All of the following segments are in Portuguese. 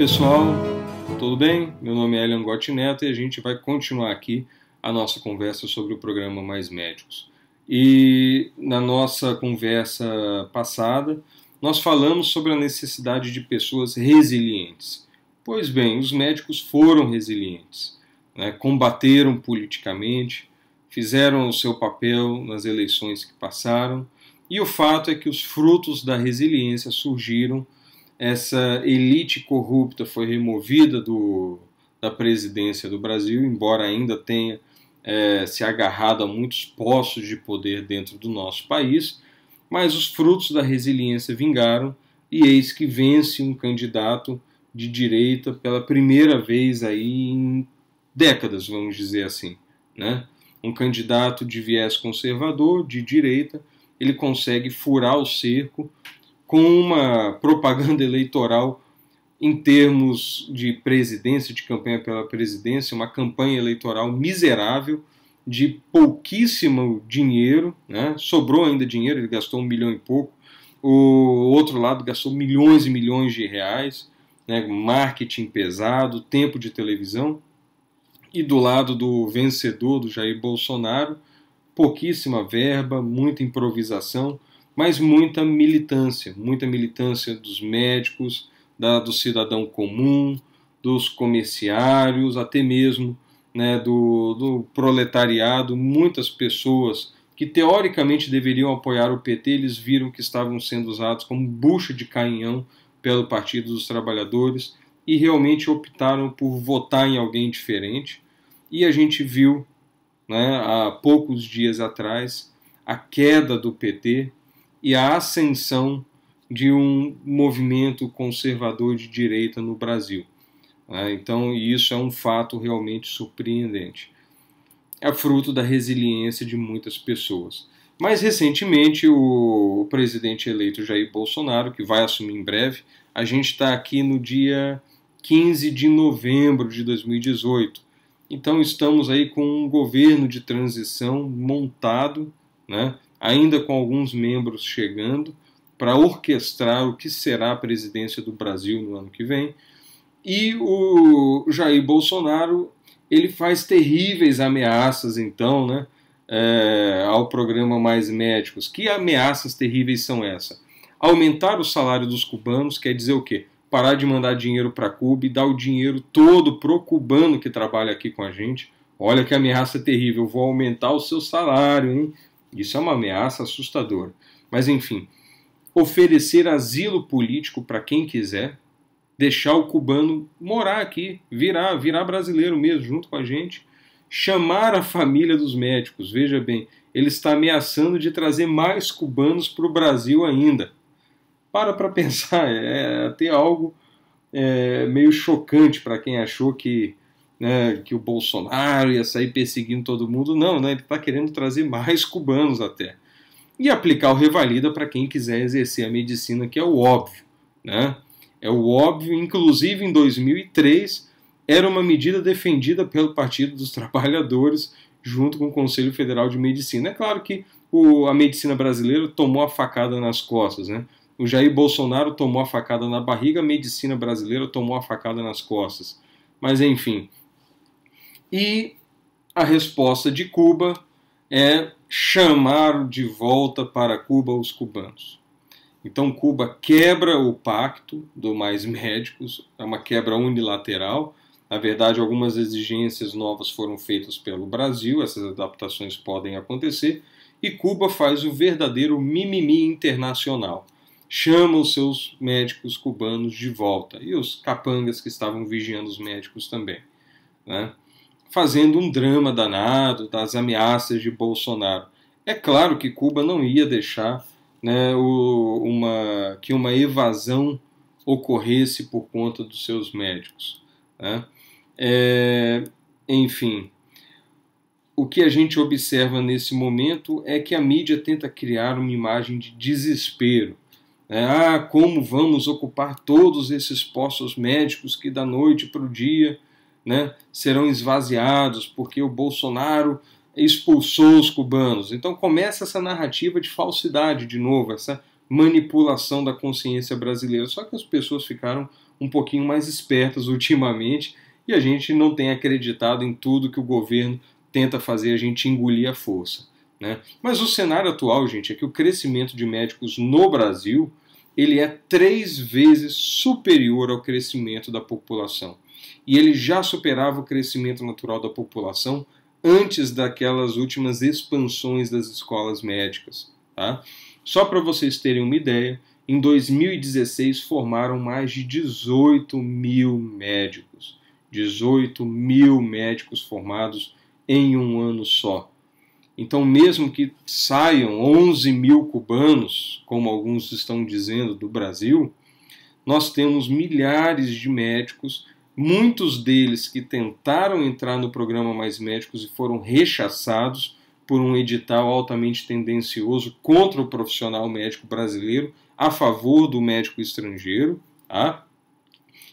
pessoal, tudo bem? Meu nome é Elian Gotti Neto e a gente vai continuar aqui a nossa conversa sobre o programa Mais Médicos. E na nossa conversa passada, nós falamos sobre a necessidade de pessoas resilientes. Pois bem, os médicos foram resilientes, né? Combateram politicamente, fizeram o seu papel nas eleições que passaram, e o fato é que os frutos da resiliência surgiram. Essa elite corrupta foi removida da presidência do Brasil, embora ainda tenha se agarrado a muitos postos de poder dentro do nosso país, mas os frutos da resiliência vingaram e eis que vence um candidato de direita pela primeira vez aí em décadas, vamos dizer assim, né? Um candidato de viés conservador, de direita, ele consegue furar o cerco com uma propaganda eleitoral em termos de presidência, de campanha pela presidência, uma campanha eleitoral miserável, de pouquíssimo dinheiro, né? Sobrou ainda dinheiro, ele gastou 1 milhão e pouco, o outro lado gastou milhões e milhões de reais, né? Marketing pesado, tempo de televisão, e do lado do vencedor, do Jair Bolsonaro, pouquíssima verba, muita improvisação, mas muita militância dos médicos, do cidadão comum, dos comerciários, até mesmo, né, do proletariado. Muitas pessoas que teoricamente deveriam apoiar o PT, eles viram que estavam sendo usados como bucha de canhão pelo Partido dos Trabalhadores e realmente optaram por votar em alguém diferente. E a gente viu, né, há poucos dias atrás, a queda do PT e a ascensão de um movimento conservador de direita no Brasil. Então, isso é um fato realmente surpreendente. É fruto da resiliência de muitas pessoas. Mais recentemente, o presidente eleito Jair Bolsonaro, que vai assumir em breve, a gente está aqui no dia 15 de novembro de 2018. Então, estamos aí com um governo de transição montado, né? Ainda com alguns membros chegando, para orquestrar o que será a presidência do Brasil no ano que vem. E o Jair Bolsonaro, ele faz terríveis ameaças, então, né, ao programa Mais Médicos. Que ameaças terríveis são essas? Aumentar o salário dos cubanos quer dizer o quê? Parar de mandar dinheiro para Cuba e dar o dinheiro todo pro cubano que trabalha aqui com a gente. Olha que ameaça terrível, eu vou aumentar o seu salário, hein? Isso é uma ameaça assustadora. Mas, enfim, oferecer asilo político para quem quiser, deixar o cubano morar aqui, virar brasileiro mesmo, junto com a gente, chamar a família dos médicos. Veja bem, ele está ameaçando de trazer mais cubanos para o Brasil ainda. Para pensar, é até algo meio chocante para quem achou que o Bolsonaro ia sair perseguindo todo mundo. Não, né? Ele está querendo trazer mais cubanos até. E aplicar o Revalida para quem quiser exercer a medicina, que é o óbvio, né? É o óbvio, inclusive em 2003, era uma medida defendida pelo Partido dos Trabalhadores, junto com o Conselho Federal de Medicina. É claro que a medicina brasileira tomou a facada nas costas, né? O Jair Bolsonaro tomou a facada na barriga, a medicina brasileira tomou a facada nas costas. Mas, enfim. E a resposta de Cuba é chamar de volta para Cuba os cubanos. Então, Cuba quebra o pacto do Mais Médicos, é uma quebra unilateral. Na verdade, algumas exigências novas foram feitas pelo Brasil, essas adaptações podem acontecer, e Cuba faz o verdadeiro mimimi internacional. Chama os seus médicos cubanos de volta, e os capangas que estavam vigiando os médicos também, né? Fazendo um drama danado das ameaças de Bolsonaro. É claro que Cuba não ia deixar, né, que uma evasão ocorresse por conta dos seus médicos, né? Enfim, o que a gente observa nesse momento é que a mídia tenta criar uma imagem de desespero. Como vamos ocupar todos esses postos médicos que da noite para o dia, né, serão esvaziados porque o Bolsonaro expulsou os cubanos. Então começa essa narrativa de falsidade de novo, essa manipulação da consciência brasileira. Só que as pessoas ficaram um pouquinho mais espertas ultimamente e a gente não tem acreditado em tudo que o governo tenta fazer a gente engolir à força, né? Mas o cenário atual, gente, é que o crescimento de médicos no Brasil ele é 3 vezes superior ao crescimento da população. E ele já superava o crescimento natural da população antes daquelas últimas expansões das escolas médicas. Tá? Só para vocês terem uma ideia, em 2016 formaram mais de 18 mil médicos. 18 mil médicos formados em um ano só. Então, mesmo que saiam 11 mil cubanos, como alguns estão dizendo, do Brasil, nós temos milhares de médicos, muitos deles que tentaram entrar no programa Mais Médicos e foram rechaçados por um edital altamente tendencioso contra o profissional médico brasileiro, a favor do médico estrangeiro. Tá?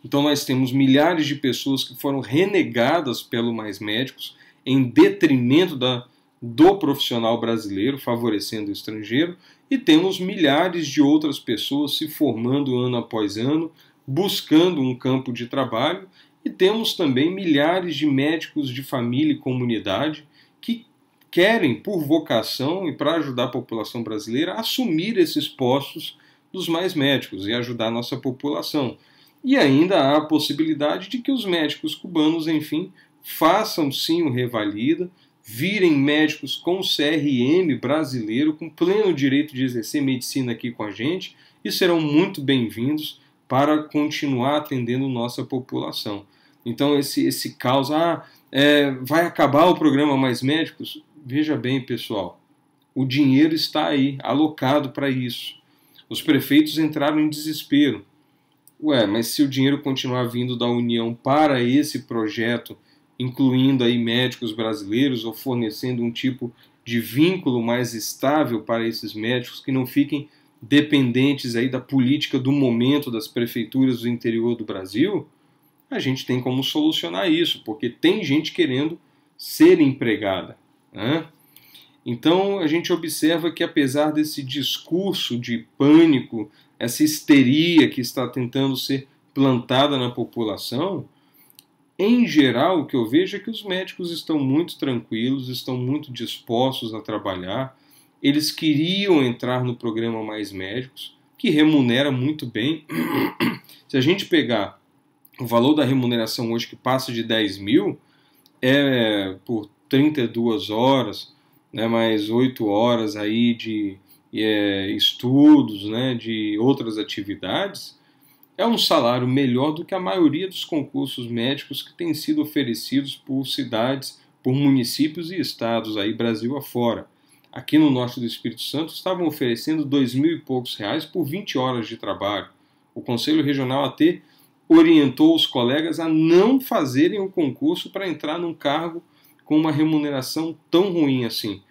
Então, nós temos milhares de pessoas que foram renegadas pelo Mais Médicos em detrimento do profissional brasileiro, favorecendo o estrangeiro, e temos milhares de outras pessoas se formando ano após ano, buscando um campo de trabalho, e temos também milhares de médicos de família e comunidade que querem, por vocação e para ajudar a população brasileira, assumir esses postos dos mais médicos e ajudar a nossa população. E ainda há a possibilidade de que os médicos cubanos, enfim, façam sim o revalida, virem médicos com CRM brasileiro, com pleno direito de exercer medicina aqui com a gente, e serão muito bem-vindos para continuar atendendo nossa população. Então esse caos, vai acabar o programa Mais Médicos? Veja bem, pessoal, o dinheiro está aí, alocado para isso. Os prefeitos entraram em desespero. Mas se o dinheiro continuar vindo da União para esse projeto, incluindo aí médicos brasileiros ou fornecendo um tipo de vínculo mais estável para esses médicos que não fiquem dependentes aí da política do momento das prefeituras do interior do Brasil, a gente tem como solucionar isso, porque tem gente querendo ser empregada, né? Então a gente observa que apesar desse discurso de pânico, essa histeria que está tentando ser plantada na população, em geral, o que eu vejo é que os médicos estão muito tranquilos, estão muito dispostos a trabalhar. Eles queriam entrar no programa Mais Médicos, que remunera muito bem. Se a gente pegar o valor da remuneração hoje, que passa de 10 mil, por 32 horas, né, mais 8 horas aí de estudos, né, de outras atividades, é um salário melhor do que a maioria dos concursos médicos que têm sido oferecidos por cidades, por municípios e estados aí Brasil afora. Aqui no norte do Espírito Santo estavam oferecendo 2.000 e poucos reais por 20 horas de trabalho. O Conselho Regional até orientou os colegas a não fazerem o concurso para entrar num cargo com uma remuneração tão ruim assim.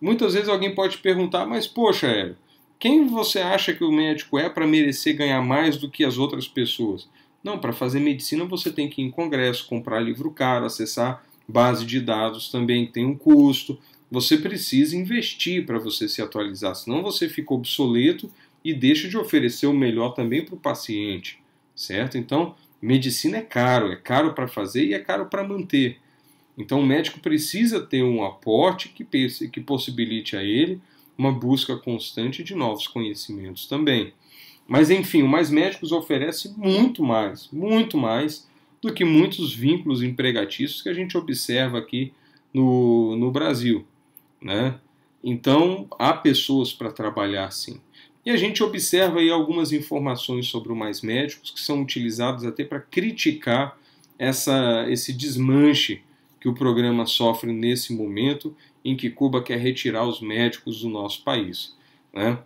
Muitas vezes alguém pode perguntar, mas poxa, Hélio, quem você acha que o médico é para merecer ganhar mais do que as outras pessoas? Não, para fazer medicina você tem que ir em congresso, comprar livro caro, acessar base de dados também tem um custo. Você precisa investir para você se atualizar, senão você fica obsoleto e deixa de oferecer o melhor também para o paciente, certo? Então, medicina é caro para fazer e é caro para manter. Então, o médico precisa ter um aporte que possibilite a ele uma busca constante de novos conhecimentos também. Mas, enfim, o Mais Médicos oferece muito mais do que muitos vínculos empregatícios que a gente observa aqui no Brasil, né? Então, há pessoas para trabalhar sim. E a gente observa aí algumas informações sobre o Mais Médicos que são utilizadas até para criticar esse desmanche que o programa sofre nesse momento em que Cuba quer retirar os médicos do nosso país, né?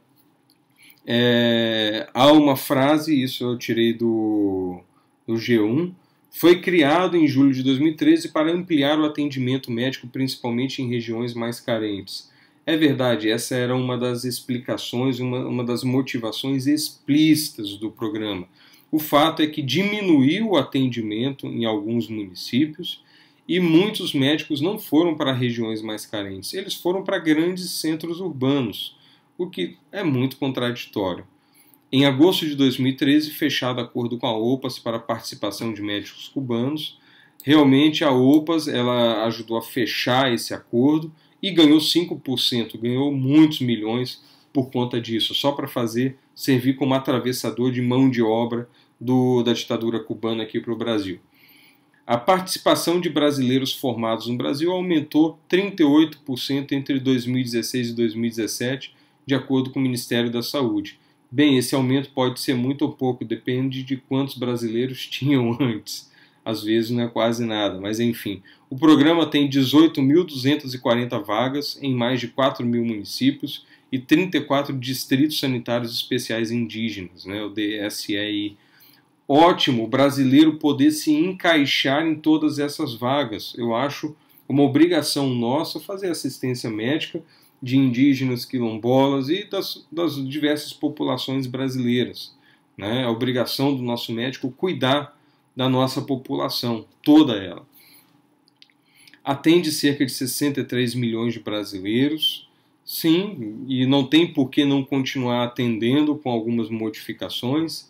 Há uma frase, isso eu tirei do G1, foi criado em julho de 2013 para ampliar o atendimento médico, principalmente em regiões mais carentes. É verdade, essa era uma das explicações, uma das motivações explícitas do programa. O fato é que diminuiu o atendimento em alguns municípios e muitos médicos não foram para regiões mais carentes, eles foram para grandes centros urbanos, o que é muito contraditório. Em agosto de 2013, fechado acordo com a OPAS para a participação de médicos cubanos. Realmente a OPAS ela ajudou a fechar esse acordo e ganhou 5%, ganhou muitos milhões por conta disso, só para servir como atravessador de mão de obra da ditadura cubana aqui para o Brasil. A participação de brasileiros formados no Brasil aumentou 38% entre 2016 e 2017, de acordo com o Ministério da Saúde. Bem, esse aumento pode ser muito ou pouco, depende de quantos brasileiros tinham antes. Às vezes não é quase nada, mas enfim. O programa tem 18.240 vagas em mais de 4.000 municípios e 34 distritos sanitários especiais indígenas, o DSEI. Ótimo o brasileiro poder se encaixar em todas essas vagas. Eu acho uma obrigação nossa fazer assistência médica de indígenas, quilombolas e das diversas populações brasileiras. É a obrigação do nosso médico cuidar da nossa população, toda ela. Atende cerca de 63 milhões de brasileiros, sim, e não tem por que não continuar atendendo com algumas modificações.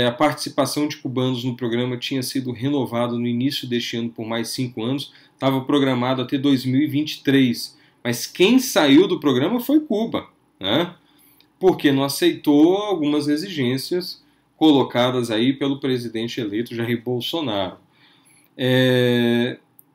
A participação de cubanos no programa tinha sido renovada no início deste ano por mais 5 anos, estava programado até 2023, mas quem saiu do programa foi Cuba, porque não aceitou algumas exigências colocadas aí pelo presidente eleito Jair Bolsonaro.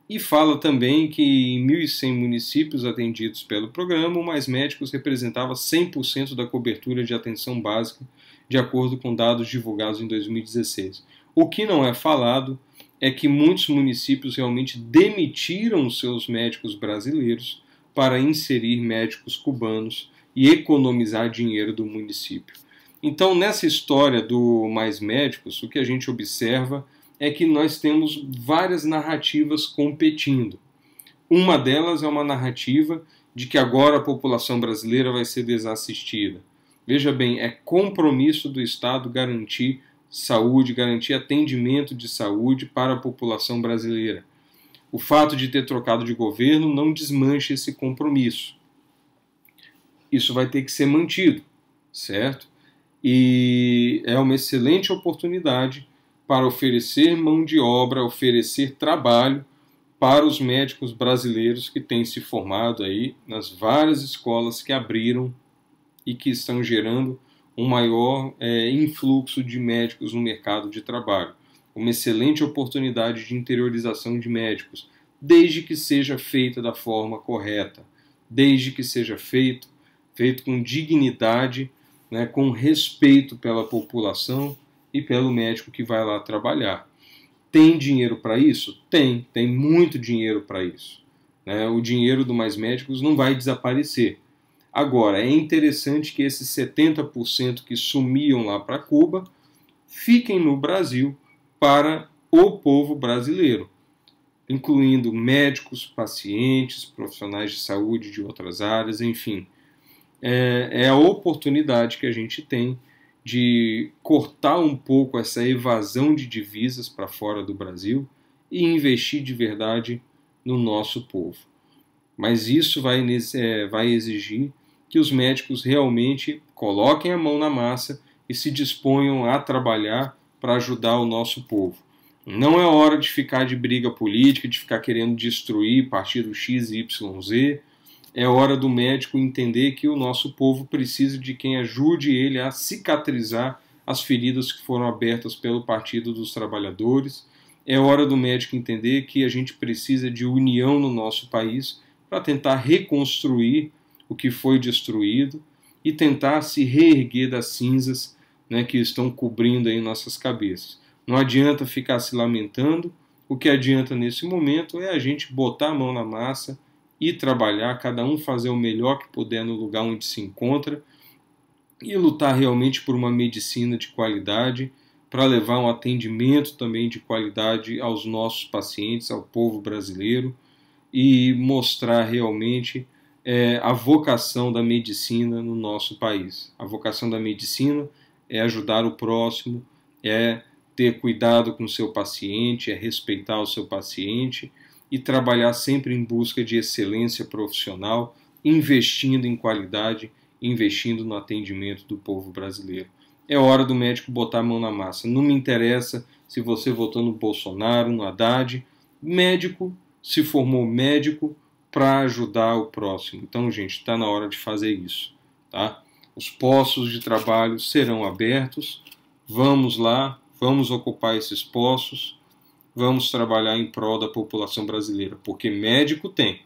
E fala também que em 1.100 municípios atendidos pelo programa, o Mais Médicos representava 100% da cobertura de atenção básica, de acordo com dados divulgados em 2016. O que não é falado é que muitos municípios realmente demitiram seus médicos brasileiros para inserir médicos cubanos e economizar dinheiro do município. Então, nessa história do Mais Médicos, o que a gente observa é que nós temos várias narrativas competindo. Uma delas é uma narrativa de que agora a população brasileira vai ser desassistida. Veja bem, é compromisso do Estado garantir saúde, garantir atendimento de saúde para a população brasileira. O fato de ter trocado de governo não desmancha esse compromisso. Isso vai ter que ser mantido, certo? E é uma excelente oportunidade para oferecer mão de obra, oferecer trabalho para os médicos brasileiros que têm se formado aí nas várias escolas que abriram e que estão gerando um maior influxo de médicos no mercado de trabalho. Uma excelente oportunidade de interiorização de médicos, desde que seja feita da forma correta, desde que seja feito com dignidade, com respeito pela população e pelo médico que vai lá trabalhar. Tem dinheiro para isso? Tem muito dinheiro para isso. O dinheiro do Mais Médicos não vai desaparecer. Agora, é interessante que esses 70% que sumiam lá para Cuba fiquem no Brasil para o povo brasileiro, incluindo médicos, pacientes, profissionais de saúde de outras áreas, enfim. É a oportunidade que a gente tem de cortar um pouco essa evasão de divisas para fora do Brasil e investir de verdade no nosso povo. Mas isso vai exigir que os médicos realmente coloquem a mão na massa e se disponham a trabalhar para ajudar o nosso povo. Não é hora de ficar de briga política, de ficar querendo destruir partido X, Y, Z. É hora do médico entender que o nosso povo precisa de quem ajude ele a cicatrizar as feridas que foram abertas pelo Partido dos Trabalhadores. É hora do médico entender que a gente precisa de união no nosso país para tentar reconstruir o que foi destruído e tentar se reerguer das cinzas, que estão cobrindo aí nossas cabeças. Não adianta ficar se lamentando, o que adianta nesse momento é a gente botar a mão na massa e trabalhar, cada um fazer o melhor que puder no lugar onde se encontra e lutar realmente por uma medicina de qualidade, para levar um atendimento também de qualidade aos nossos pacientes, ao povo brasileiro e mostrar realmente a vocação da medicina no nosso país. A vocação da medicina é ajudar o próximo, é ter cuidado com o seu paciente, é respeitar o seu paciente e trabalhar sempre em busca de excelência profissional, investindo em qualidade investindo no atendimento do povo brasileiro. É hora do médico botar a mão na massa. Não me interessa se você votou no Bolsonaro, no Haddad. Médico se formou médico para ajudar o próximo. Então, gente, está na hora de fazer isso, tá? Os postos de trabalho serão abertos. Vamos lá, vamos ocupar esses postos, vamos trabalhar em prol da população brasileira, porque médico tem.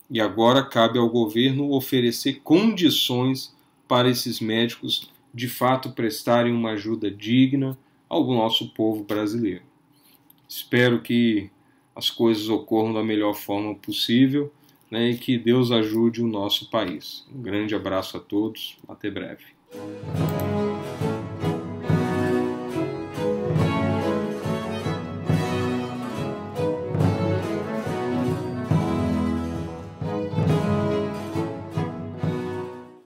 E agora cabe ao governo oferecer condições para esses médicos de fato prestarem uma ajuda digna ao nosso povo brasileiro. Espero que as coisas ocorram da melhor forma possível, né, e que Deus ajude o nosso país. Um grande abraço a todos, até breve.